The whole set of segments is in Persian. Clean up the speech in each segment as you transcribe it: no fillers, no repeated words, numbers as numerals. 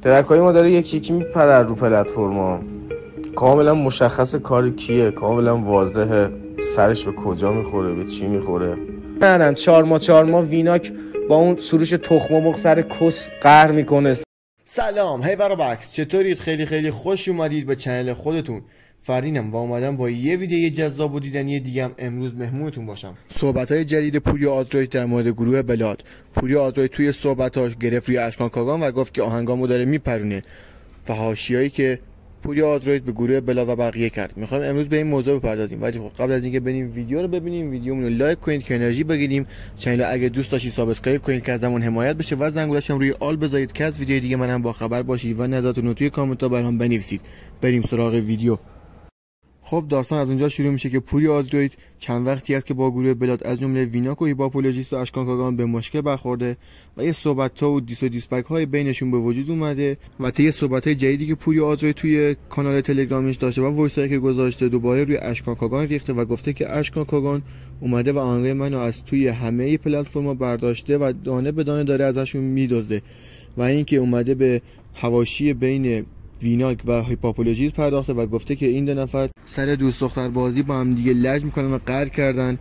ترک‌های ما داره یکی یکی میپره رو پلتفرما، کاملا مشخص کار کیه، کاملا واضحه سرش به کجا میخوره، به چی میخوره. نه 4 ماه ویناک با اون سروش تخم مرغ سر کس قهر میکنه. سلام، هی برا بکس، چطورید؟ خیلی خوش اومدید به چنل خودتون. فردینم و اومدم با یه ویدیو جذاب و دیدنی دیگم امروز مهمونتون باشم. صحبت‌های جدید پوریا آدروید در مورد گروه بلاد. پوریا آدروید توی صحبتاش گرفت روی اشکان کاگان و گفت که آهنگامو داره میپرونه و حاشیه‌ای که پوریا آدروید به گروه بلاد و بقیه کرد. میخوایم امروز به این موضوع بپردازیم، ولی قبل از اینکه بریم ویدیو رو ببینیم، ویدیومون رو لایک کنید که انرژی بگیریم. چنل رو اگه دوست داشتید سابسکرایب کنید که ازمون حمایت بشه و زنگولش هم روی آل بذارید که از ویدیو دیگه منم با خبر باشید و نظرتون رو توی کامنت برام بنویسید. بریم سراغ ویدیو. خب داستان از اونجا شروع میشه که پوریا آدروید چند وقتی است که با گروه بلاد از جمله ویناک و هیپاپولوژیست و اشکان کاگان به مشکل برخورده و یه صحبت‌ها و دیسپک های بینشون به وجود اومده و طی صحبت‌های جدیدی که پوریا آدروید توی کانال تلگرامش داشته و وایسایی که گذاشته دوباره روی اشکان کاگان ریخته و گفته که اشکان کاگان اومده و آهنگای منو از توی همه پلتفرم‌ها برداشته و دانه به دانه داره ازشون میدزده و اینکه اومده به حواشی بین ویناک و هیپاپولوژیست پرداخته و گفته که این دو نفر سر دوست دختر بازی با هم دیگه لج میکنن و قهر کردن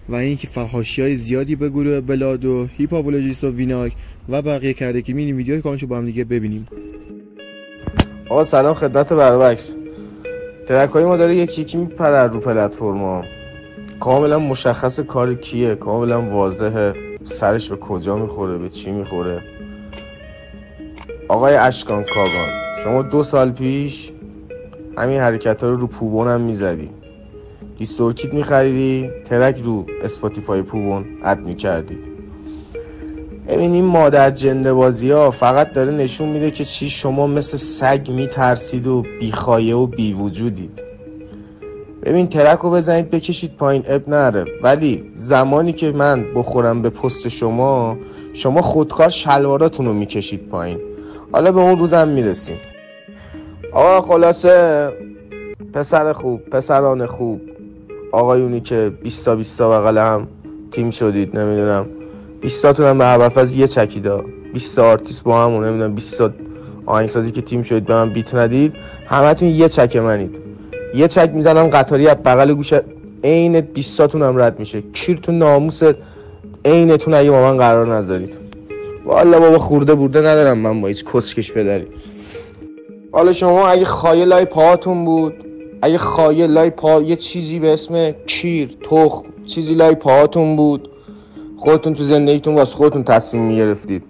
و اینکه فحاشی‌های زیادی به گروه بلاد و هیپاپولوژیست و ویناک و بقیه کرده که می‌بینیم ویدیوی کاملشو با هم دیگه ببینیم. آقا سلام خدمت برابکس. ترک‌های ما داره یکی یکی میپره رو پلتفرما، کاملا مشخص کار کیه، کاملا واضحه سرش به کجا میخوره، به چی میخوره. آقای اشکان کاگان، شما 2 سال پیش همین حرکت ها رو پوبون هم میزدی، دیستورکیت میخریدی، ترک رو اسپاتیفای پوبون اد میکردی. ببین این مادر جنده بازی ها فقط داره نشون میده که چی شما مثل سگ میترسید و بیخایه و بیوجودید. ببین ترک رو بزنید بکشید پایین اب نره، ولی زمانی که من بخورم به پست شما خودکار شلواراتون رو میکشید پایین. حالا به اون روزم میرسیم. آقا خلاصه پسر خوب، پسران خوب، آقایونی که 20 تا بغل هم تیم شدید، نمیدونم 20 تاتون هم به هوافز یه چکیدا، 20 آرتیست با همون، نمیدونم 20 تا آهنگسازی که تیم شدید به من بیت ندید، همتون یه چک منید. یه چک میزنم قطاری از بغل گوش عین 20 تاتون هم رد میشه. کیرتون ناموس عینتون اگه با من قرار نذارید. والا بابا خورده برده ندارم من با هیچ کسکش پدری. حالا شما اگه خایه لای پاهاتون بود، اگه خایه لای پا یه چیزی به اسم کیر، تخم، چیزی لای پاهاتون بود، خودتون تو زندگیتون واسه خودتون تصمیم میگرفتید.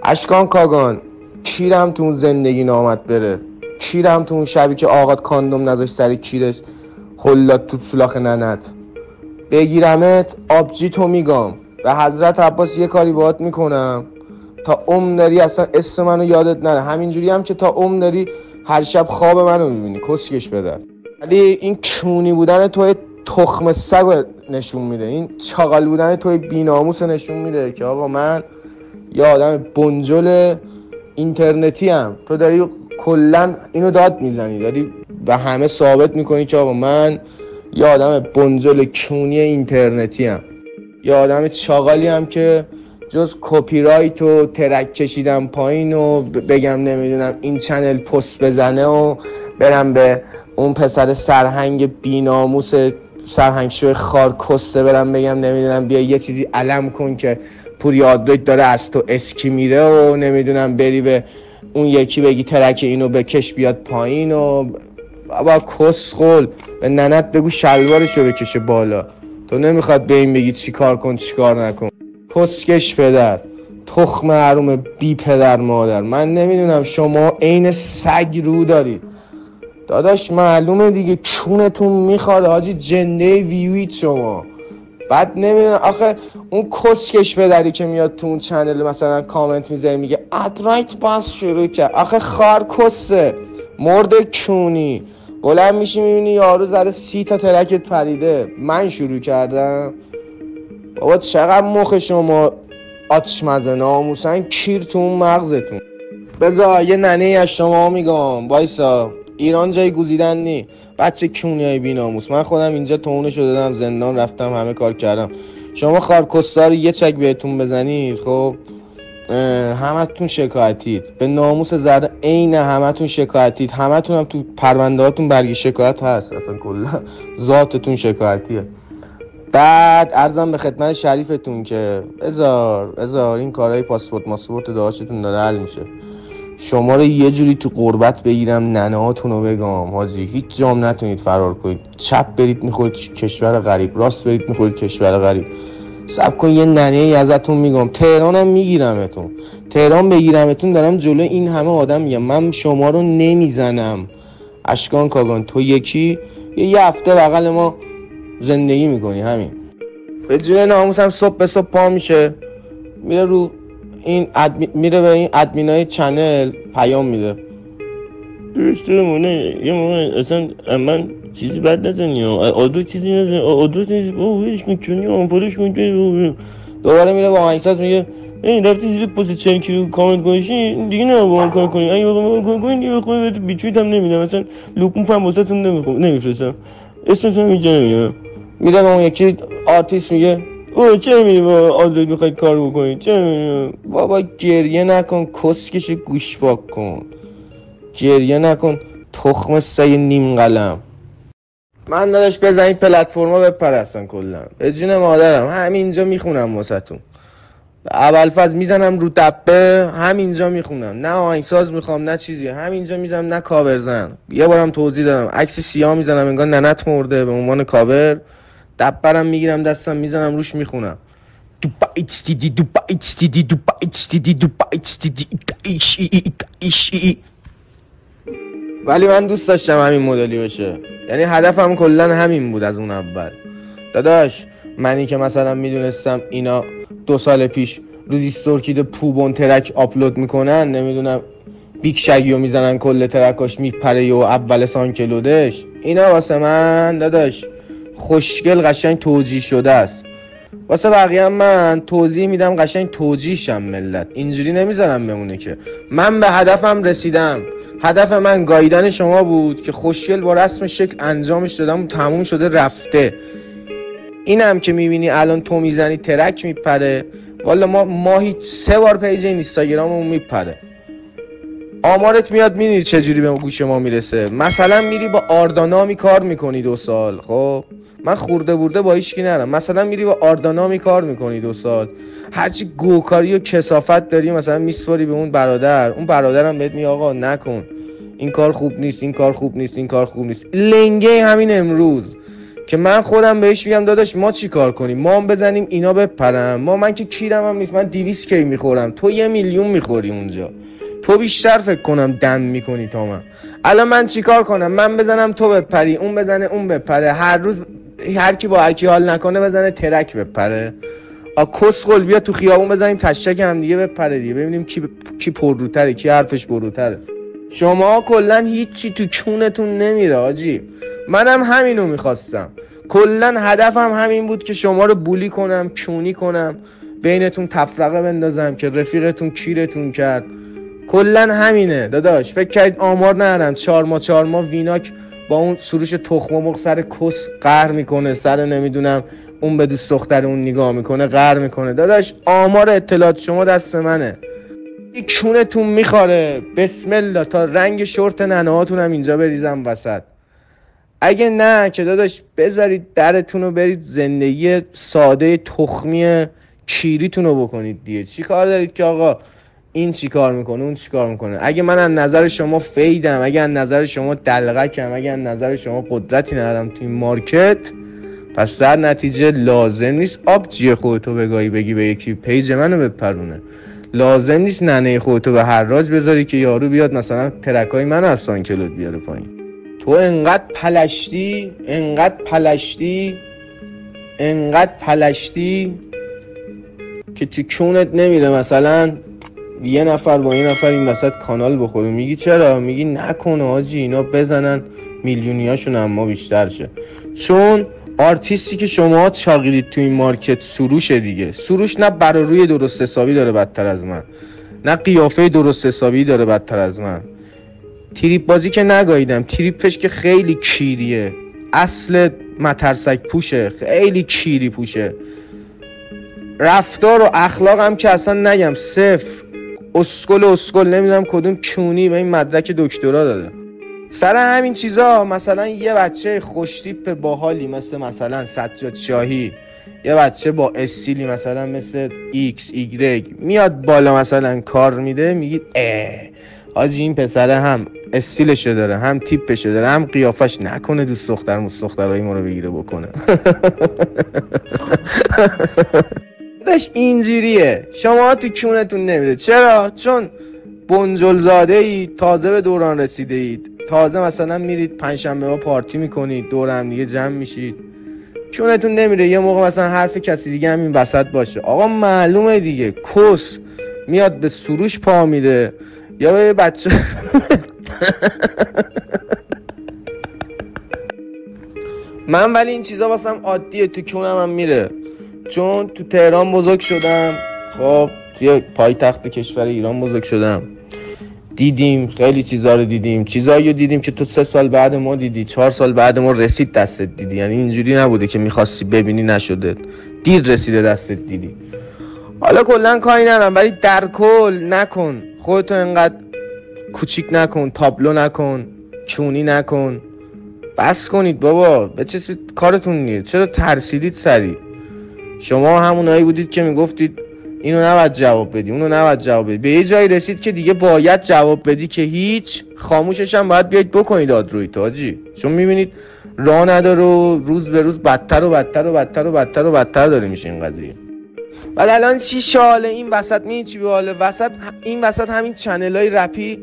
اشکان کاگان، کیرم تو اون زندگی نامد بره، کیرم تو اون شبی که آقات کاندوم نذاشت سر کیرش هلات تو سولاخ ننت، بگیرمت آبجی تو میگم به حضرت عباس یه کاری باهات میکنم تا داری اصلا اسم منو یادت نره. همینجوری هم که تا داری هر شب خواب منو میبینی کسکش بدن. ولی این کونی بودن توی تخم سگ نشون میده، این چاقال بودن توی بیناموس نشون میده که آقا من یه آدم بنجل اینترنتی ام. تو داری کلن اینو داد میزنی، داری به همه ثابت میکنی که آقا من یه آدم بنجل کونی اینترنتی ام، یه آدم چاقالی هم که جز کپی رایت و ترک کشیدم پایین و بگم نمیدونم این چنل پست بزنه و برم به اون پسر سرهنگ بیناموس سرهنگ شوی خار کسته برم بگم نمیدونم بیا یه چیزی علم کن که پوریا آدروید داره از تو اسکی میره و نمیدونم بری به اون یکی بگی ترک اینو بکش بیاد پایین و بابا کسخل به ننت بگو شلوارشو بکشه بالا. تو نمیخواد به این بگی چی کار کن چی کار نکن. پسکش پدر، تخم حروم بی پدر مادر. من نمیدونم شما عین سگ رو دارید داداش، معلومه دیگه چونتون میخواد حاجی، جنده ویوید شما. بعد نمیدونم آخه اون کسکش پدری که میاد تو اون چنل مثلا کامنت میذاره میگه ادرایت باز شروع کرد، آخه خار کسه مرد کونی. بلند میشی میبینی یارو زده 30 تا ترکت پریده، من شروع کردم. بابا چقدر مخ شما آتشمزه ناموسن کیر تو اون مغزتون. بذار یه ننه از شما میگم وایسا، ایران جای گزیدن نی بچه کونیای بی ناموس. من خودم اینجا تونه شده دادم زندان رفتم همه کار کردم. شما خارکستا رو یه چک بهتون بزنید خب همتون شکایتید، به ناموس زرده عین همتون شکایتید، همتون هم تو پرونده هاتون برگ شکایت هست، اصلا کلا ذاتتون شکایتیه. بعد عرضم به خدمت شریفتون که بذار این کارهای پاسپورت داشتون داره حل میشه. شما رو یه جوری تو غربت بگیرم ننهاتون رو بگم حاجی، هیچ جام نتونید فرار کنید. چپ برید میخورید کشور غریب، راست برید میخورید کشور غریب. صبر کن یه ننه ای ازتون میگم، تهرانم میگیرمتون، تهران بگیرمتون، دارم جلو این همه آدم میگم من شما رو نمیزنم. اشکان کاگان تو یکی یه هفته بغل ما زندگی میکنی، همین. به جون ناموسم صبح به صبح پا میشه میره رو این میره به این ادمینای چنل پیام میده، درسته مونه یه موقع اصلا من چیزی بد نزنی آدرس چیزی نزنی آدرس نیست ویش کن چونی آنفالوش کن. دوباره میره با آهنگساز میگه این رفتی زیر پست 40 کیلو کامنت کنشی دیگه نه با من کار کنی، اگه با من کار کنی دیگه خود بیتویت هم نمیدم، مثلا لوپون هم واسهتون نمیفرستم، اسمتون هم اینجا نمیدم. میره با اون یکی آرتیست میگه اوه چرا میری با آدرس میخواید کار بکنید، چرا بابا گریه نکن کسکش گوش پاک کن، گریه نکن تخم سایه نیم قلم. من داداش بزن این پلتفرما بپرستن کلا به جون مادرم، همینجا میخونم واسهتون، ابوالفضل میزنم رو دبه همینجا میخونم، نه آهنگساز میخوام نه چیزی، همینجا میزنم نه کاور زن. یه بارم توضیح دادم عکس سیاه میزنم انگار ننت مرده به عنوان کاور، دبرم میگیرم دستم میزنم روش میخونم ولی من دوست داشتم همین مدلی بشه، یعنی هدفم کلا همین بود از اون اول. داداش منی که مثلا میدونستم اینا 2 سال پیش رو دیستورکید پوبون ترک آپلود میکنن، نمیدونم بیگ شگیو میزنن کل ترکاش میپره و اول سانکلودش، اینا واسه من داداش خوشگل قشنگ توجیه شده است. واسه بقیه هم من توضیح میدم قشنگ توجیه شم ملت، اینجوری نمیذارم بمونه که من به هدفم رسیدم. هدف من گاییدن شما بود که خوشگل با رسم شکل انجامش دادم و تموم شده رفته. اینم که میبینی الان تو میزنی ترک میپره، والا ما ماهی 3 بار پیج اینستاگراممون میپره. آمارت میاد میبینی چجوری به گوش ما میرسه. مثلا میری با آردانامی کار میکنی 2 سال، خب من خورده برده با هیچکی نرم، مثلا میری با آردانامی کار میکنی 2 سال، هرچی گوکاری و کثافت داری مثلا میسپاری به اون برادرم بهت میگه آقا نکن این کار خوب نیست، این کار خوب نیست، این کار خوب نیست. لنگه همین امروز که من خودم بهش میگم داداش ما چی کار کنیم، ما هم بزنیم اینا بپرم، من که کیرم هم نیست، من 200 کی میخورم، تو 1 میلیون میخوری اونجا، تو بیشتر فکر کنم دم میکنی تا من. الان من چی کار کنم، من بزنم تو بپری، اون بزنه اون بپره، هر روز هر کی با هر کی حال نکنه بزنه ترک بپره. کسخل بیا تو خیابون بزنیم تشک هم دیگه بپره دیگه، ببینیم کی پرروتره، کی حرفش پرروتره. شما کلا هیچی تو کونتون نمیره آجی. منم همینو میخواستم، کلا هدفم همین بود که شما رو بولی کنم، کونی کنم، بینتون تفرقه بندازم که رفیقتون کیرتون کرد. کلا همینه داداش. فکر کرد آمار نرم 4 ماه ویناک با اون سروش تخم مرغ سر کس قهر میکنه، سر نمیدونم اون به دوست دختر اون نگاه میکنه قهر میکنه. داداش آمار اطلاعات شما دست منه، کونتون میخوره بسم الله تا رنگ شورت ننهاتون هم اینجا بریزم وسط. اگه نه که داداش بذارید درتون رو برید زندگی ساده تخمی کیریتون رو بکنید دیگه. چی کار دارید که آقا این چی کار میکنه اون چی کار میکنه؟ اگه من از نظر شما فیدم، اگه از نظر شما دلغکم، اگه از نظر شما قدرتی ندارم توی مارکت، پس در نتیجه لازم نیست آبجی خودتو بگاهی بگی به یکی پیج منو بپرونه، لازم نیست ننه خودتو به حراج بذاری که یارو بیاد مثلا ترکای منو از سانکلود بیاره پایین. تو انقدر پلشتی که تو کونت نمیره مثلا یه نفر با یه نفر این وسط کانال بخوره. میگی چرا؟ میگی نکنه حاجی اینا بزنن میلیونیاشون اما بیشتر شه. چون آرتیستی که شما چاقیدید تو این مارکت سروشه دیگه. سروش نه بروروی درست حسابی داره بدتر از من، نه قیافه درست حسابی داره بدتر از من. تریپ بازی که نگاهیدم، تریپش که خیلی کیریه، اصل مترسک پوشه، خیلی کیری پوشه. رفتار و اخلاق هم که اصلا نگم صفر. اسکل نمیدونم کدوم کونی به این مدرک دکترا داده. سر همین چیزا مثلا یه بچه خوشتیپ باحالی مثلا سجاد شاهی، یه بچه با استیلی مثلا مثل ایکس ایگرگ میاد بالا مثلا کار میده، میگید حاجی این پسره هم استیلشو داره، هم تیپشو داره، هم قیافش، نکنه دوست دخترای ما رو بگیره بکنه. داش اینجوریه. شما تو کونتون نمیره. چرا؟ چون بنجل زاده اید، تازه به دوران رسیده اید، تازه مثلا میرید پنجشنبه ها پارتی میکنید، دور هم دیگه جمع میشید، کونتون نمیره یه موقع مثلا حرف کسی دیگه هم این وسط باشه. آقا معلومه دیگه کس میاد به سروش پا میده یا به بچه. من ولی این چیزا واسم عادیه، تو کونم هم میره، چون تو تهران بزرگ شدم. خب توی پایتخت کشور ایران بزرگ شدم. دیدیم خیلی چیزا رو دیدیم، چیزایی رو دیدیم که تو 3 سال بعد ما دیدی، 4 سال بعد ما رسید دستت دیدی. یعنی اینجوری نبوده که میخواستی ببینی نشده، دیر رسیده دستت دیدی. حالا کلا کاری ندارم، ولی در کل نکن خودتو انقدر کوچیک نکن، تابلو نکن، چونی نکن. بس کنید بابا، به چه کارتون نیست؟ چرا ترسیدید سری؟ شما همونایی بودید که میگفتید اینو نباید جواب بدی، اونو نباید جواب بدی. به یه جایی رسید که دیگه باید جواب بدی که هیچ، خاموشش هم باید بیاید بکنید آدرویت حاجی. چون میبینید راه نداره و روز به روز بدتر و بدتر و بدتر و بدتر و بدتر داره میشه این قضیه. ولی الان چی شاله این وسط؟ می چی باله این وسط همین چنلای رپی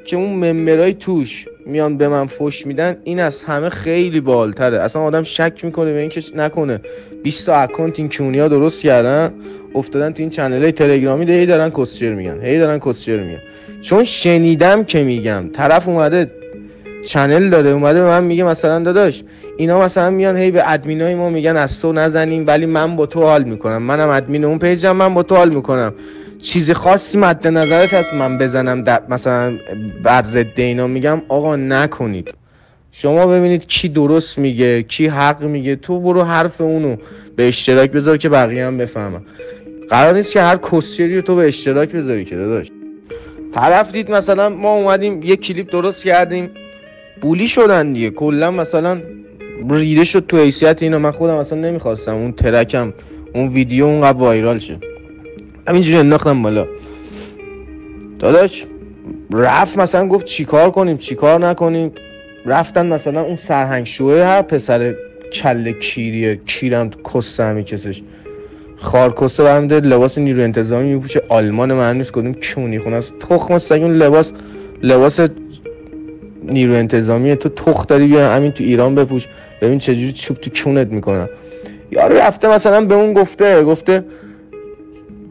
که اون ممبرای توش میان به من فوش میدن، این از همه خیلی بالتره. اصلا آدم شک میکنه به این که نکنه 20 تا اکانت این کونیا درست کردن افتادن تو این چنلای تلگرامی، هی دارن کسچر میگن. چون شنیدم که میگم طرف اومده چنل داره، اومده به من میگه مثلا داداش اینا مثلا میان هی به ادمینای ما میگن از تو نزنیم، ولی من با تو حال میکنم، منم ادمین اون پیجم، من با تو حال میکنم، چیز خاصی مد نظرت هست من بزنم مثلا بر ضد اینا؟ میگم آقا نکنید. شما ببینید کی درست میگه، کی حق میگه، تو برو حرف اونو به اشتراک بذار که بقیه هم بفهمن. قرار نیست که هر کسچری رو تو به اشتراک بذاری که داداش. طرف دید مثلا ما اومدیم یه کلیپ درست کردیم، بولی شدن دیگه، کلا مثلا ریده شد تو حیثیت اینا. من خودم اصلا نمیخواستم اون ترکم، اون ویدیو اونقدر وایرال شه، همینجوری انداختم بالا. داداش رفت مثلا گفت چیکار کنیم چیکار نکنیم، رفتن مثلا اون سرهنگ شوه هر پسر کله کیریه، کیرم تو کسته همی کسش خارکسته برمیده لباس نیرو انتظامی میپوشه، آلمان من نیست کدوم کونی خونه است، تخم است اون لباس نیرو انتظامیه، تو تخت داری بیا همین تو ایران بپوش ببین چجوری چوب تو کونت میکنن. یارو رفته مثلا به اون گفته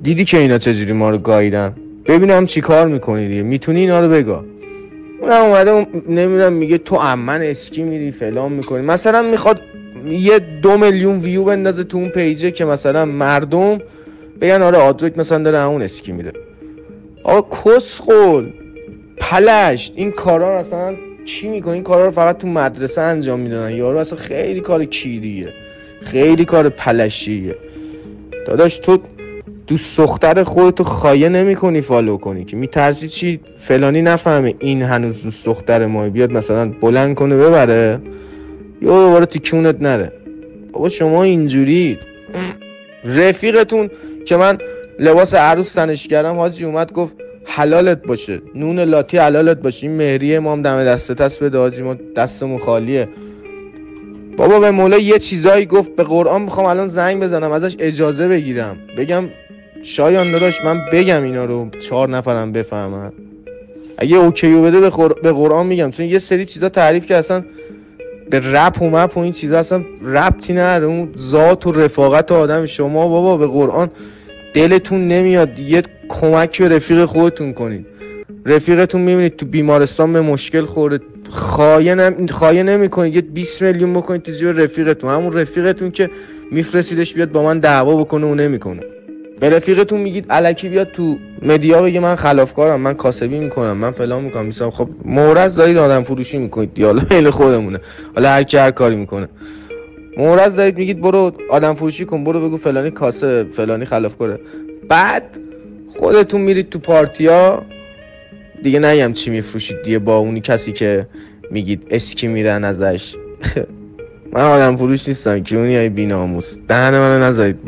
دیدی که اینا چجوری ما رو گاییدن، ببینم چی کار میکنی دیگه، میتونی اینا رو بگا. اونم اومده نمیدونم میگه تو امن اسکی میری فلان میکنی، مثلا میخواد یه 2 میلیون ویو بندازه تو اون پیجه که مثلا مردم بگن آره آدرویت مثلا داره همون اسکی میره. آقا کسخل پلشت این کارا مثلا چی میکنه؟ این کارا رو فقط تو مدرسه انجام میدن. یارو اصلا خیلی کار کیریه، خیلی کار پلشیه. داداش تو دوست دختر خودتو خایه نمی کنی فالو کنی که میترسی چی فلانی نفهمه این هنوز دوست دختر ماه، بیاد مثلا بلند کنه ببره یا دوباره تیکونت نره. بابا شما اینجوری رفیقتون که من لباس عروس تنش کردم حاجی اومد گفت حلالت باشه، نون لاتی حلالت باشه، این مهریه ما هم دم دستت هست بده حاجی، ما دستمون خالیه. بابا به مولا یه چیزایی گفت به قرآن میخوام الان زنگ بزنم ازش اجازه بگیرم بگم شایان داداش من بگم اینا رو 4 نفرم بفهمن، اگه اوکیو بده به قرآن میگم. چون یه سری چیزا تعریف که اصلا به رپ و مپ و این چیزا اصلا ربطی نداره، اون ذات و رفاقت آدم. شما بابا به قرآن دلتون نمیاد یه کمک به رفیق خودتون کنید؟ رفیقتون میبینید تو بیمارستان به مشکل خورده، خایه نمیکنید یه 20 میلیون بکنید تو جیب رفیقتون، همون رفیقتون که میفرستیدش بیاد با من دعوا بکنه و نمیکنه. به رفیقتون میگید الکی بیاد تو مدیا بگه من خلافکارم، من کاسبی میکنم، من فلان میکنم میسم. خب مورز دارید آدم فروشی میکنید، حالا خیلی خودمونه، حالا هر کی هر کاری میکنه. مورز دارید میگید برو آدم فروشی کن، برو بگو فلانی کاسه، فلانی خلاف کنه، بعد خودتون میرید تو پارتیا دیگه نگم چی میفروشید دیگه، با اونی کسی که میگید اسکی میرن ازش. من آدم فروش نیستم که اونی های بی ناموس، دهن منو نذارید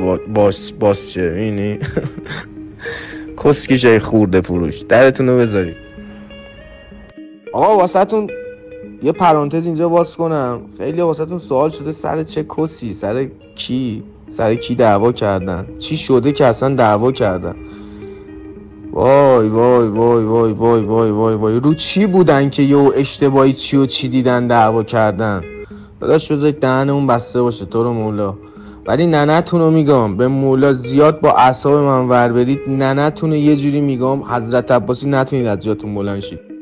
باز شه اینی. کسکیش های خورده فروش، درتون رو بذارید. آقا واسهتون یه پرانتز اینجا باز کنم، خیلی واسهتون سوال شده سر چه کسی، سر کی دعوا کردن، چی شده که اصلا دعوا کردن. وای وای وای وای وای وای وای وای رو چی بودن که یه اشتباهی چی دیدن دعوا کردن. داداش بذارید دهن اون بسته باشه تو رو مولا. ولی ننتون رو میگم به مولا زیاد با اعصاب من ور برید، ننتون رو یه جوری میگم حضرت عباسی نتونید از جاتون بلند شید.